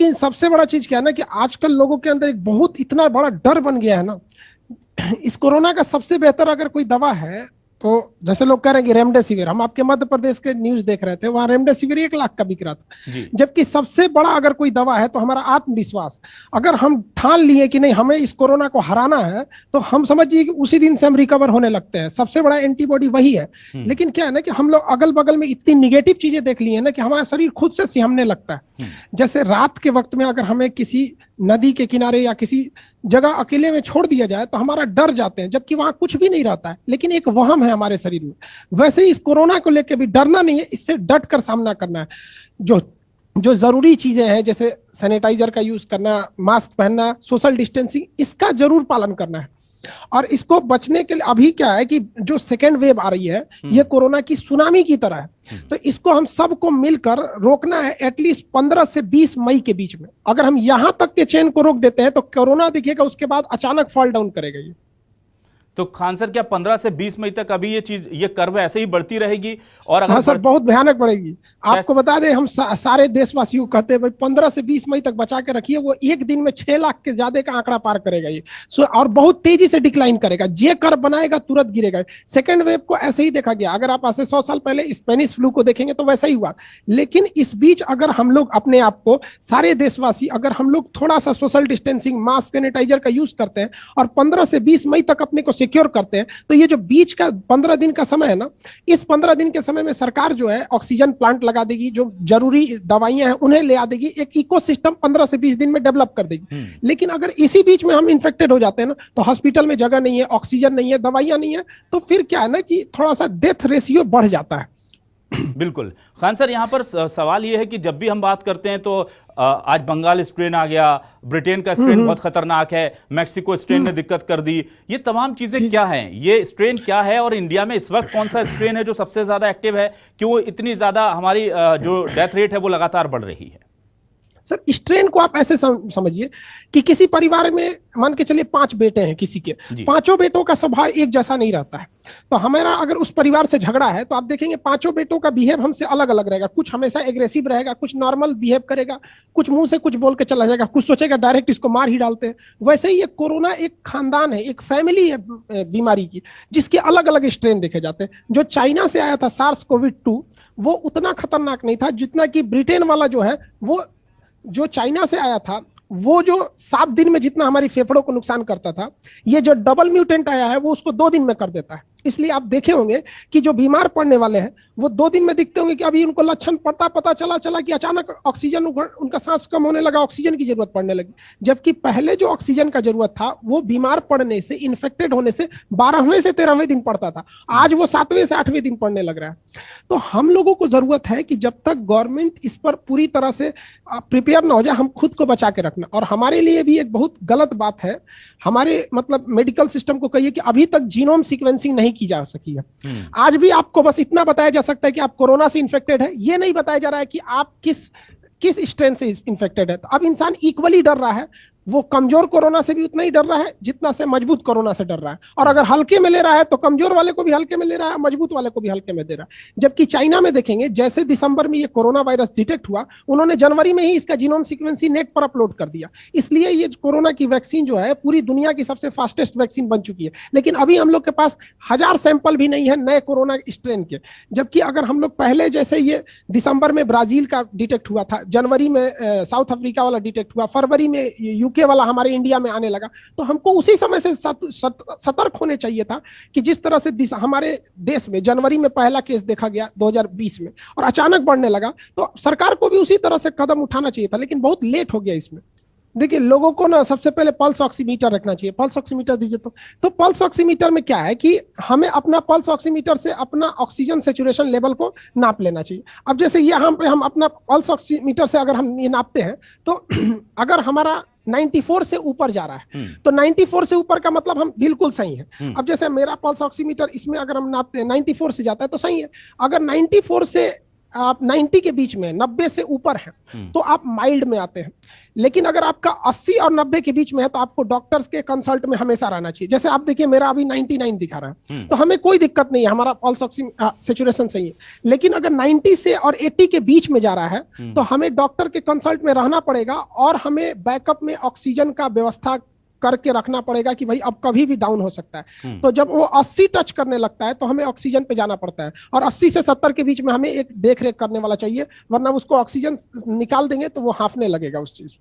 लेकिन सबसे बड़ा चीज क्या है ना कि आजकल लोगों के अंदर एक बहुत इतना बड़ा डर बन गया है ना। इस कोरोना का सबसे बेहतर अगर कोई दवा है तो जैसे लोग कह रहे हैं कि रेमडेसिविर, हम आपके मध्य प्रदेश के न्यूज देख रहे थे, वहां रेमडेसिविर 1 लाख का बिक रहा था। जबकि सबसे बड़ा अगर कोई दवा है तो हमारा आत्मविश्वास। अगर हम ठान लिए कि नहीं हमें इस कोरोना को हराना है, तो हम समझिए कि उसी दिन से हम रिकवर होने लगते हैं। सबसे बड़ा एंटीबॉडी वही है। लेकिन क्या है ना कि हम लोग अगल बगल में इतनी निगेटिव चीजें देख ली है ना कि हमारा शरीर खुद से सिहमने लगता है। जैसे रात के वक्त में अगर हमें किसी नदी के किनारे या किसी जगह अकेले में छोड़ दिया जाए तो हमारा डर जाते हैं, जबकि वहां कुछ भी नहीं रहता है, लेकिन एक वहम है हमारे शरीर में। वैसे ही इस कोरोना को लेकर भी डरना नहीं है, इससे डट कर सामना करना है। जो जो जरूरी चीजें हैं जैसे सैनिटाइजर का यूज करना, मास्क पहनना, सोशल डिस्टेंसिंग, इसका जरूर पालन करना है। और इसको बचने के लिए अभी क्या है कि जो सेकेंड वेव आ रही है ये कोरोना की सुनामी की तरह है, तो इसको हम सबको मिलकर रोकना है एटलीस्ट 15 से 20 मई के बीच में। अगर हम यहां तक के चेन को रोक देते हैं तो कोरोना देखिएगा उसके बाद अचानक फॉल डाउन करेगा ये। तो खान सर क्या 15 से 20 मई तक अभी ये कर्व ऐसे ही बढ़ती रहेगी? और अगर हाँ सर, बहुत भयानक बढ़ेगी। आपको बता दें, हम सारे देशवासियों को कहते हैं भाई 15 से 20 मई तक बचा के रखिए। वो एक दिन में 6 लाख के ज्यादा का आंकड़ा पार करेगा ये। और बहुत तेजी से डिक्लाइन करेगा। जे कर्व बनाएगा तुरंत गिरेगा। सेकेंड वेव को ऐसे ही देखा गया। अगर आप ऐसे 100 साल पहले स्पेनिश फ्लू को देखेंगे तो वैसा ही हुआ। लेकिन इस बीच अगर हम लोग अपने आप को, सारे देशवासी, अगर हम लोग थोड़ा सा सोशल डिस्टेंसिंग, मास्क, सैनिटाइजर का यूज करते हैं और 15 से 20 मई तक अपने को सिक्योर करते हैं, तो ये जो बीच का 15 दिन का समय है ना, इस 15 दिन के समय में सरकार जो है ऑक्सीजन प्लांट लगा देगी, जो जरूरी दवाइयां हैं उन्हें ले आ देगी, एक इकोसिस्टम 15 से 20 दिन में डेवलप कर देगी। लेकिन अगर इसी बीच में हम इन्फेक्टेड हो जाते हैं ना, तो हॉस्पिटल में जगह नहीं है, ऑक्सीजन नहीं है, दवाइयां नहीं है, तो फिर क्या है ना कि थोड़ा सा डेथ रेशियो बढ़ जाता है। बिल्कुल। खान सर, यहां पर सवाल यह है कि जब भी हम बात करते हैं तो आज बंगाल स्ट्रेन आ गया, ब्रिटेन का स्ट्रेन बहुत खतरनाक है, मैक्सिको स्ट्रेन ने दिक्कत कर दी। ये तमाम चीजें क्या हैं? ये स्ट्रेन क्या है और इंडिया में इस वक्त कौन सा स्ट्रेन है जो सबसे ज्यादा एक्टिव है? क्यों इतनी ज्यादा हमारी जो डेथ रेट है वो लगातार बढ़ रही है? सर, स्ट्रेन को आप ऐसे समझिए कि किसी परिवार में मान के चलिए 5 बेटे हैं किसी के, 5 बेटों का स्वभाव एक जैसा नहीं रहता है। तो हमारा अगर उस परिवार से झगड़ा है तो आप देखेंगे 5 बेटों का बिहेव हमसे अलग अलग रहेगा। कुछ हमेशा एग्रेसिव रहेगा, कुछ नॉर्मल बिहेव करेगा, कुछ मुंह से कुछ बोल के चला जाएगा, कुछ सोचेगा डायरेक्ट इसको मार ही डालते हैं। वैसे ही ये कोरोना एक खानदान है, एक फैमिली है बीमारी की, जिसके अलग अलग स्ट्रेन देखे जाते हैं। जो चाइना से आया था SARS-CoV-2 वो उतना खतरनाक नहीं था जितना कि ब्रिटेन वाला जो है, वो जो चाइना से आया था वो जो 7 दिन में जितना हमारी फेफड़ों को नुकसान करता था, ये जो डबल म्यूटेंट आया है वो उसको 2 दिन में कर देता है। इसलिए आप देखे होंगे कि जो बीमार पड़ने वाले हैं वो 2 दिन में दिखते होंगे कि अभी उनको लक्षण पता चला कि अचानक ऑक्सीजन, उनका सांस कम होने लगा, ऑक्सीजन की जरूरत पड़ने लगी। जबकि पहले जो ऑक्सीजन का जरूरत था वो बीमार पड़ने से, इन्फेक्टेड होने से 12वें से 13वें दिन पड़ता था, आज वो 7वें से 8वें दिन पड़ने लग रहा है। तो हम लोगों को जरूरत है कि जब तक गवर्नमेंट इस पर पूरी तरह से प्रिपेयर ना हो जाए, हम खुद को बचा के रखना। और हमारे लिए भी एक बहुत गलत बात है, हमारे मतलब मेडिकल सिस्टम को कहिए कि अभी तक जीनोम सीक्वेंसिंग नहीं की जा सकी है। आज भी आपको बस इतना बताया जा सकता है कि आप कोरोना से इन्फेक्टेड है, ये नहीं बताया जा रहा है कि आप किस स्ट्रेन से इन्फेक्टेड है। तो अब इंसान इक्वली डर रहा है। वो कमजोर कोरोना से भी उतना ही डर रहा है जितना से मजबूत कोरोना से डर रहा है। और अगर हल्के में ले रहा है तो कमजोर वाले को भी हल्के में ले रहा है, मजबूत वाले को भी हल्के में दे रहा है। जबकि चाइना में देखेंगे, जैसे दिसंबर में ये कोरोना वायरस डिटेक्ट हुआ, उन्होंने जनवरी में ही इसका जीनोम सीक्वेंसिंग नेट पर अपलोड कर दिया। इसलिए ये कोरोना की वैक्सीन जो है पूरी दुनिया की सबसे फास्टेस्ट वैक्सीन बन चुकी है। लेकिन अभी हम लोग के पास 1000 सैंपल भी नहीं है नए कोरोना स्ट्रेन के। जबकि अगर हम लोग पहले जैसे ये दिसंबर में ब्राजील का डिटेक्ट हुआ था, जनवरी में साउथ अफ्रीका वाला डिटेक्ट हुआ, फरवरी में यूके वाला हमारे इंडिया में आने लगा, तो हमको उसी समय से सतर्क होने चाहिए था कि जिस तरह से हमारे देश में जनवरी में पहला केस देखा गया 2020 में और अचानक बढ़ने लगा, तो सरकार को भी उसी तरह से कदम उठाना चाहिए था। लेकिन बहुत लेट हो गया इसमें। देखिए, लोगों को ना सबसे पहले पल्स ऑक्सीमीटर रखना चाहिए। पल्स ऑक्सीमीटर दीजिए। तो पल्स ऑक्सीमीटर में क्या है कि हमें अपना पल्स ऑक्सीमीटर से अपना ऑक्सीजन सैचुरेशन लेवल को नाप लेना चाहिए। अब जैसे यहाँ पे हम अपना पल्स ऑक्सीमीटर से अगर हम ये नापते हैं तो अगर हमारा 94 से ऊपर जा रहा है तो 94 से ऊपर का मतलब हम बिल्कुल सही है। अब जैसे मेरा पल्स ऑक्सीमीटर इसमें अगर हम नापते हैं 94 से जाता है तो सही है। अगर 94 से आप 90 के बीच में, 90 से ऊपर है तो आप माइल्ड में आते हैं। लेकिन अगर आपका 80 और 90 के बीच में है तो आपको डॉक्टर्स के कंसल्ट में हमेशा रहना चाहिए। जैसे आप देखिए मेरा अभी 99 दिखा रहा है, तो हमें कोई दिक्कत नहीं है, हमारा पल्स ऑक्सीजन सैचुरेशन सही है। लेकिन अगर 90 से और 80 के बीच में जा रहा है तो हमें डॉक्टर के कंसल्ट में रहना पड़ेगा और हमें बैकअप में ऑक्सीजन का व्यवस्था करके रखना पड़ेगा कि भाई अब कभी भी डाउन हो सकता है। तो जब वो 80 टच करने लगता है तो हमें ऑक्सीजन पे जाना पड़ता है, और 80 से 70 के बीच में हमें एक देख रेख करने वाला चाहिए, वरना उसको ऑक्सीजन निकाल देंगे तो वो हांफने लगेगा उस चीज।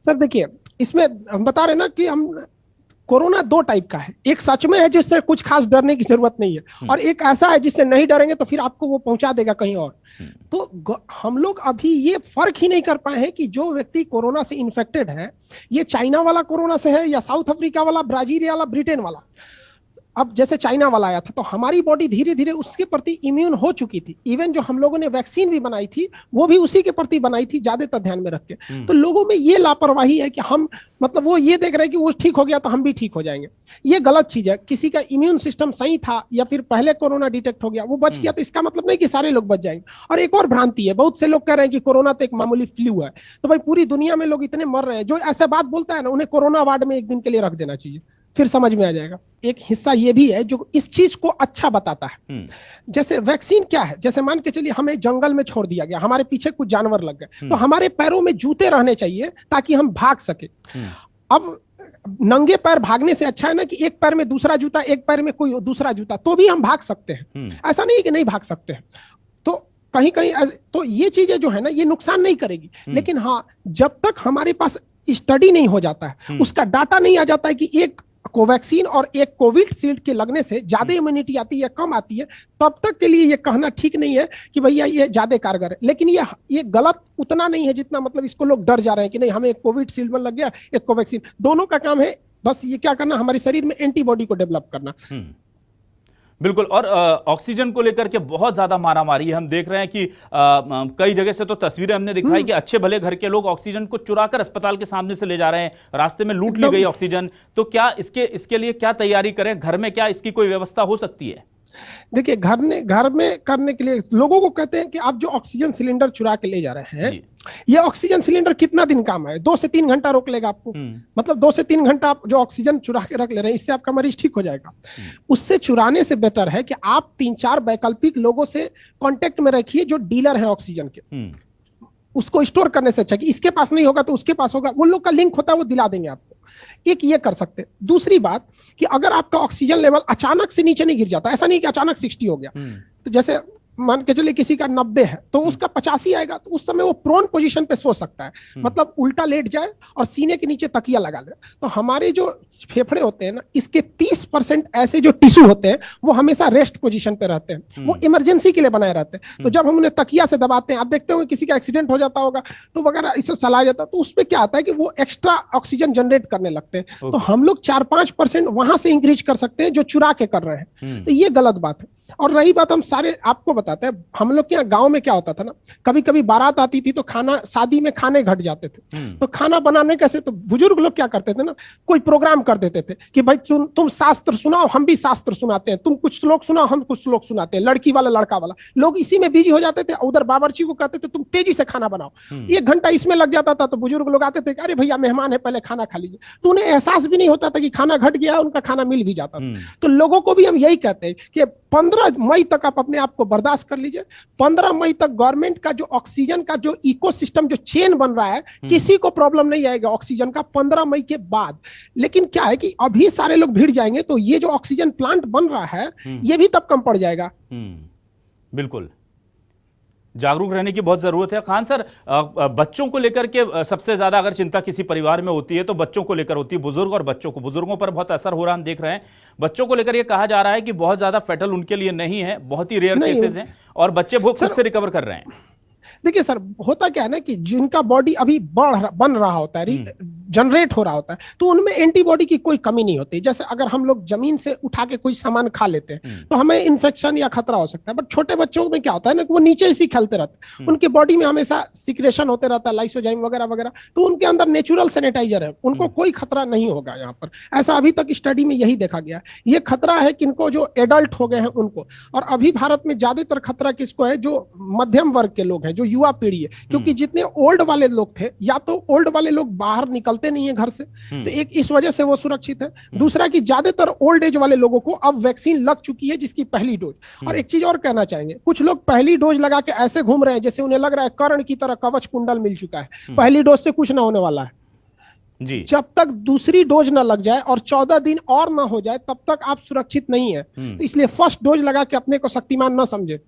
सर देखिए, इसमें हम बता रहे ना कि हम कोरोना 2 टाइप का है, एक सच में है जिससे कुछ खास डरने की जरूरत नहीं है, और एक ऐसा है जिससे नहीं डरेंगे तो फिर आपको वो पहुंचा देगा कहीं और। तो हम लोग अभी ये फर्क ही नहीं कर पाए हैं कि जो व्यक्ति कोरोना से इन्फेक्टेड है, ये चाइना वाला कोरोना से है या साउथ अफ्रीका वाला, ब्राजील वाला, ब्रिटेन वाला। अब जैसे चाइना वाला आया था तो हमारी बॉडी धीरे धीरे उसके प्रति इम्यून हो चुकी थी। इवन जो हम लोगों ने वैक्सीन भी बनाई थी वो भी उसी के प्रति बनाई थी, ज्यादातर ध्यान में रख के। तो लोगों में ये लापरवाही है कि हम मतलब वो ये देख रहे हैं कि वो ठीक हो गया तो हम भी ठीक हो जाएंगे। ये गलत चीज है। किसी का इम्यून सिस्टम सही था या फिर पहले कोरोना डिटेक्ट हो गया, वो बच गया, तो इसका मतलब नहीं कि सारे लोग बच जाएंगे। और एक और भ्रांति है, बहुत से लोग कह रहे हैं कि कोरोना तो एक मामूली फ्लू है। तो भाई पूरी दुनिया में लोग इतने मर रहे हैं, जो ऐसा बात बोलता है ना उन्हें कोरोना वार्ड में एक दिन के लिए रख देना चाहिए, फिर समझ में आ जाएगा। एक हिस्सा ये भी है जो इस चीज को अच्छा बताता है। जैसे वैक्सीन क्या है, जैसे मान के चलिए हमें जंगल में छोड़ दिया गया, हमारे पीछे कुछ जानवर लग गए, तो हमारे पैरों में जूते रहने चाहिए ताकि हम भाग सके। अब नंगे पैर भागने से अच्छा है ना कि एक पैर में दूसरा जूता, एक पैर में कोई दूसरा जूता, तो भी हम भाग सकते हैं। ऐसा नहीं है कि नहीं भाग सकते हैं। तो कहीं कहीं तो ये चीजें जो है ना ये नुकसान नहीं करेगी। लेकिन हाँ, जब तक हमारे पास स्टडी नहीं हो जाता है, उसका डाटा नहीं आ जाता है कि एक कोवैक्सीन और एक कोविशील्ड के लगने से ज्यादा इम्यूनिटी आती है कम आती है, तब तक के लिए ये कहना ठीक नहीं है कि भैया ये ज्यादा कारगर है। लेकिन ये गलत उतना नहीं है जितना मतलब इसको लोग डर जा रहे हैं कि नहीं हमें एक कोविशील्ड में लग गया, एक कोवैक्सीन। दोनों का काम है बस ये क्या करना, हमारे शरीर में एंटीबॉडी को डेवलप करना। बिल्कुल। और ऑक्सीजन को लेकर के बहुत ज्यादा मारामारी है। हम देख रहे हैं कि कई जगह से तो तस्वीरें हमने दिखाई कि अच्छे भले घर के लोग ऑक्सीजन को चुराकर अस्पताल के सामने से ले जा रहे हैं, रास्ते में लूट ली गई ऑक्सीजन। तो क्या इसके लिए क्या तैयारी करें, घर में क्या इसकी कोई व्यवस्था हो सकती है? देखिए, घर में करने के लिए लोगों को कहते हैं कि आप जो ऑक्सीजन सिलेंडर चुरा के ले जा रहे हैं, ये ऑक्सीजन सिलेंडर कितना दिन काम है? 2 से 3 घंटा रोक लेगा आपको। मतलब 2 से 3 घंटा आप जो ऑक्सीजन चुरा के रख ले रहे हैं, इससे आपका मरीज ठीक हो जाएगा। उससे चुराने से बेहतर है कि आप 3-4 वैकल्पिक लोगों से कांटेक्ट में रखिए जो डीलर हैं ऑक्सीजन के। उसको स्टोर करने से अच्छा कि इसके पास नहीं होगा तो उसके पास होगा, वो लोग का लिंक होता है, वो दिला देंगे आपको। एक ये कर सकते हैं। दूसरी बात कि अगर आपका ऑक्सीजन लेवल अचानक से नीचे नहीं गिर जाता, ऐसा नहीं कि अचानक 60 हो गया, तो जैसे मान के चलिए किसी का 90 है तो उसका 85 आएगा, तो उस समय वो प्रोन पोजीशन पे सो सकता है, मतलब उल्टा लेट जाए और सीने के नीचे तकिया लगा ले। तो हमारे जो फेफड़े होते हैं ना, इसके 30% ऐसे जो टिश्यू होते हैं वो हमेशा रेस्ट पोजीशन पे रहते हैं, वो इमरजेंसी के लिए बनाए रहते हैं। तो जब हम उन्हें तकिया से दबाते हैं, आप देखते होंगे किसी का एक्सीडेंट हो जाता होगा तो वगैरह इससे सलाह जाता है, तो उसमें क्या आता है कि वो एक्स्ट्रा ऑक्सीजन जनरेट करने लगते हैं। तो हम लोग 4-5% वहां से इंक्रीज कर सकते हैं जो चुरा के कर रहे हैं। तो ये गलत बात है। और रही बात, हम सारे आपको बताते हैं, हम लोग के यहाँ गांव में क्या होता था ना, कभी कभी बारात आती थी तो खाना, शादी में खाने घट जाते थे, तो खाना बनाने कैसे, तो बुजुर्ग लोग क्या करते थे ना, कोई प्रोग्राम कर देते थे कि भाई तुम शास्त्र सुनाओ, हम भी शास्त्र सुनाते हैं, तुम कुछ श्लोक सुनाओ, हम कुछ श्लोक सुनाते हैं, लड़की वाला लड़का वाला। लोग इसी में बिजी हो जाते थे। उधर बावर्ची को कहते थे तुम तेजी से खाना बनाओ, 1 घंटा इसमें लग जाता था। तो बुजुर्ग लोग आते थे, अरे भैया मेहमान है, पहले खाना खा लीजिए। तो उन्हें एहसास भी नहीं होता था कि खाना घट गया, उनका खाना मिल भी जाता था। तो लोगों को भी हम यही कहते हैं कि 15 मई तक आप अपने आप को बर्दाश्त कर लीजिए। 15 मई तक गवर्नमेंट का जो ऑक्सीजन का जो इकोसिस्टम, जो चेन बन रहा है, किसी को प्रॉब्लम नहीं आएगा ऑक्सीजन का 15 मई के बाद। लेकिन क्या है कि अभी सारे लोग भिड़ जाएंगे तो ये जो ऑक्सीजन प्लांट बन रहा है ये भी तब कम पड़ जाएगा। बिल्कुल जागरूक रहने की बहुत जरूरत है। खान सर, बच्चों को लेकर के सबसे ज्यादा अगर चिंता किसी परिवार में होती है तो बच्चों को लेकर होती है, बुजुर्ग और बच्चों को। बुजुर्गों पर बहुत असर हो रहा है, हम देख रहे हैं। बच्चों को लेकर यह कहा जा रहा है कि बहुत ज्यादा फेटल उनके लिए नहीं है, बहुत ही रेयर केसेस हैं, और बच्चे खुद से रिकवर कर रहे हैं। देखिए सर, होता क्या है ना कि जिनका बॉडी अभी बन रहा होता है, जनरेट हो रहा होता है, तो उनमें एंटीबॉडी की कोई कमी नहीं होती। जैसे अगर हम लोग जमीन से उठा के कोई सामान खा लेते हैं तो हमें इन्फेक्शन या खतरा हो सकता है, बट छोटे बच्चों में क्या होता है ना, वो नीचे इसी खेलते रहते हैं, उनकी बॉडी में हमेशा सिक्रेशन होते रहता है, लाइसोजाइम वगैरह वगैरह, तो उनके अंदर नेचुरल सैनिटाइजर है, उनको कोई खतरा नहीं होगा यहाँ पर। ऐसा अभी तक स्टडी में यही देखा गया है। ये खतरा है किनको, जो एडल्ट हो गए हैं उनको, और अभी भारत में ज्यादातर खतरा किसको है, जो मध्यम वर्ग के लोग हैं, जो युवा पीढ़ी है, क्योंकि जितने ओल्ड वाले लोग थे, या तो ओल्ड वाले लोग बाहर निकलते नहीं है घर से, तो एक इस वजह से वो सुरक्षित है। दूसरा कि ज्यादातर ओल्ड एज वाले लोगों को अब वैक्सीन लग चुकी है, जिसकी पहली डोज। और एक चीज और कहना चाहेंगे, कुछ लोग पहली डोज लगा के ऐसे घूम रहे हैं जैसे उन्हें लग रहा है कर्ण की तरह कवच कुंडल मिल चुका है, पहली डोज से कुछ ना होने वाला है जी। जब तक दूसरी डोज ना लग जाए और 14 दिन और ना हो जाए तब तक आप सुरक्षित नहीं है। तो इसलिए फर्स्ट डोज लगा के अपने को शक्तिमान ना समझे।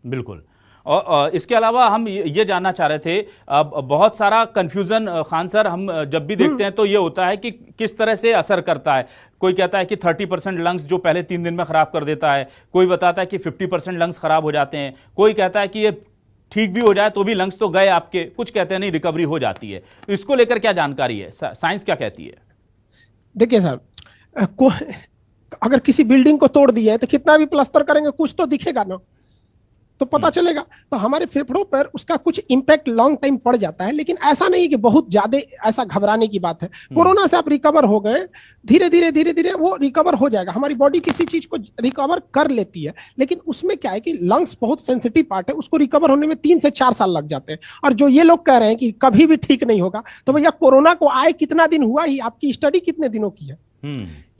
बिल्कुल। और इसके अलावा हम ये जानना चाह रहे थे, अब बहुत सारा कंफ्यूजन खान सर हम जब भी देखते हैं तो ये होता है कि किस तरह से असर करता है। कोई कहता है कि 30% लंग्स जो पहले 3 दिन में खराब कर देता है, कोई बताता है कि 50% लंग्स खराब हो जाते हैं, कोई कहता है कि ये ठीक भी हो जाए तो भी लंग्स तो गए आपके, कुछ कहते हैं नहीं रिकवरी हो जाती है। तो इसको लेकर क्या जानकारी है, साइंस क्या कहती है? देखिए साहब, अगर किसी बिल्डिंग को तोड़ दिया है तो कितना भी प्लास्टर करेंगे कुछ तो दिखेगा ना, तो पता चलेगा। तो हमारे फेफड़ों पर उसका कुछ इंपैक्ट लॉन्ग टाइम पड़ जाता है, लेकिन ऐसा नहीं कि बहुत ज्यादा ऐसा घबराने की बात है। कोरोना से आप रिकवर हो गए, धीरे धीरे धीरे धीरे वो रिकवर हो जाएगा। हमारी बॉडी किसी चीज को रिकवर कर लेती है, लेकिन उसमें क्या है कि लंग्स बहुत सेंसिटिव पार्ट है, उसको रिकवर होने में 3 से 4 साल लग जाते हैं। और जो ये लोग कह रहे हैं कि कभी भी ठीक नहीं होगा, तो भैया कोरोना को आए कितना दिन हुआ ही, आपकी स्टडी कितने दिनों की है?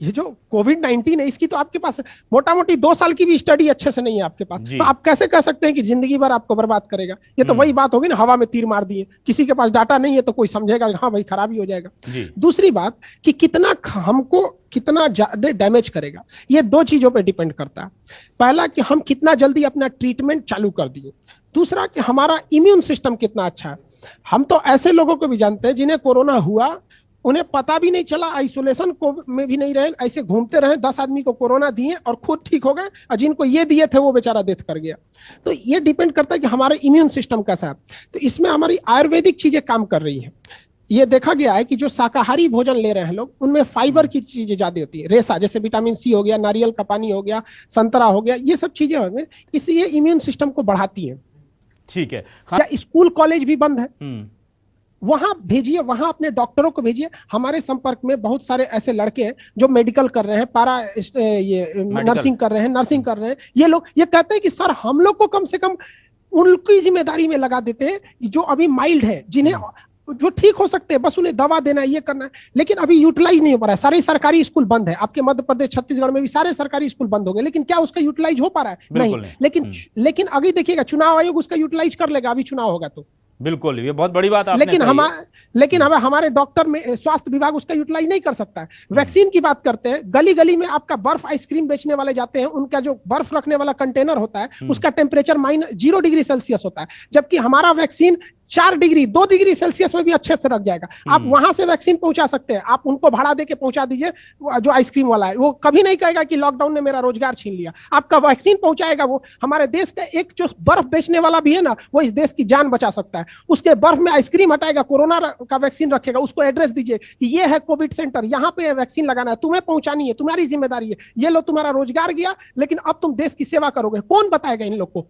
ये जो कोविड-19 है इसकी तो आपके पास मोटा मोटी 2 साल की भी स्टडी अच्छे से नहीं है आपके पास, तो आप कैसे कह सकते हैं कि जिंदगी भर आपको बर्बाद करेगा? ये तो वही बात होगी ना, हवा में तीर मार दिए, किसी के पास डाटा नहीं है तो कोई समझेगा हाँ भाई खराबी हो जाएगा। दूसरी बात कि कितना हमको कितना ज्यादा डैमेज करेगा, ये 2 चीजों पे डिपेंड करता है। पहला कि हम कितना जल्दी अपना ट्रीटमेंट चालू कर दिए, दूसरा कि हमारा इम्यून सिस्टम कितना अच्छा है। हम तो ऐसे लोगों को भी जानते हैं जिन्हें कोरोना हुआ, उन्हें पता भी नहीं चला, आइसोलेशन को में भी नहीं रहे, ऐसे घूमते रहे, 10 आदमी को कोरोना दिए और खुद ठीक हो गए, और जिनको ये दिए थे वो बेचारा डेथ कर गया। तो ये डिपेंड करता है कि हमारा इम्यून सिस्टम कैसा है। तो इसमें हमारी आयुर्वेदिक चीजें काम कर रही हैं। ये देखा गया है कि जो शाकाहारी भोजन ले रहे हैं लोग, उनमें फाइबर की चीजें ज्यादा होती है, रेशा जैसे विटामिन सी हो गया, नारियल का पानी हो गया, संतरा हो गया, ये सब चीजें हो गई, इसलिए इम्यून सिस्टम को बढ़ाती है। ठीक है। स्कूल कॉलेज भी बंद है, वहां भेजिए, वहां अपने डॉक्टरों को भेजिए। हमारे संपर्क में बहुत सारे ऐसे लड़के हैं जो मेडिकल कर रहे हैं, नर्सिंग कर रहे हैं, नर्सिंग कर रहे हैं। ये लोग ये कहते हैं कि सर हम लोग को कम से कम उनकी जिम्मेदारी में लगा देते हैं जो अभी माइल्ड है, जिन्हें जो ठीक हो सकते हैं, बस उन्हें दवा देना है, ये करना है, लेकिन अभी यूटिलाइज नहीं हो पा रहा है। सारे सरकारी स्कूल बंद है, आपके मध्य प्रदेश छत्तीसगढ़ में भी सारे सरकारी स्कूल बंद हो गए, लेकिन क्या उसका यूटिलाइज हो पा रहा है? नहीं। लेकिन अभी देखिएगा चुनाव आयोग उसका यूटिलाइज कर लेगा, अभी चुनाव होगा तो। बिल्कुल, ये बहुत बड़ी बात आपने लेकिन हमारे डॉक्टर में स्वास्थ्य विभाग उसका यूटिलाइज नहीं कर सकता है। वैक्सीन की बात करते हैं, गली गली में आपका बर्फ आइसक्रीम बेचने वाले जाते हैं, उनका जो बर्फ रखने वाला कंटेनर होता है उसका टेम्परेचर -0 डिग्री सेल्सियस होता है, जबकि हमारा वैक्सीन 4 डिग्री 2 डिग्री सेल्सियस में भी अच्छे से रख जाएगा। आप वहां से वैक्सीन पहुंचा सकते हैं, आप उनको भाड़ा देके पहुंचा दीजिए। जो आइसक्रीम वाला है वो कभी नहीं कहेगा कि लॉकडाउन ने मेरा रोजगार छीन लिया, आपका वैक्सीन पहुंचाएगा। वो हमारे देश का एक जो बर्फ बेचने वाला भी है ना, वो इस देश की जान बचा सकता है। उसके बर्फ में आइसक्रीम हटाएगा, कोरोना का वैक्सीन रखेगा, उसको एड्रेस दीजिए कि ये है कोविड सेंटर, यहाँ पे वैक्सीन लगाना है, तुम्हें पहुंचानी है, तुम्हारी जिम्मेदारी है, ये लो तुम्हारा रोजगार गया, लेकिन अब तुम देश की सेवा करोगे। कौन बताएगा इन लोग को?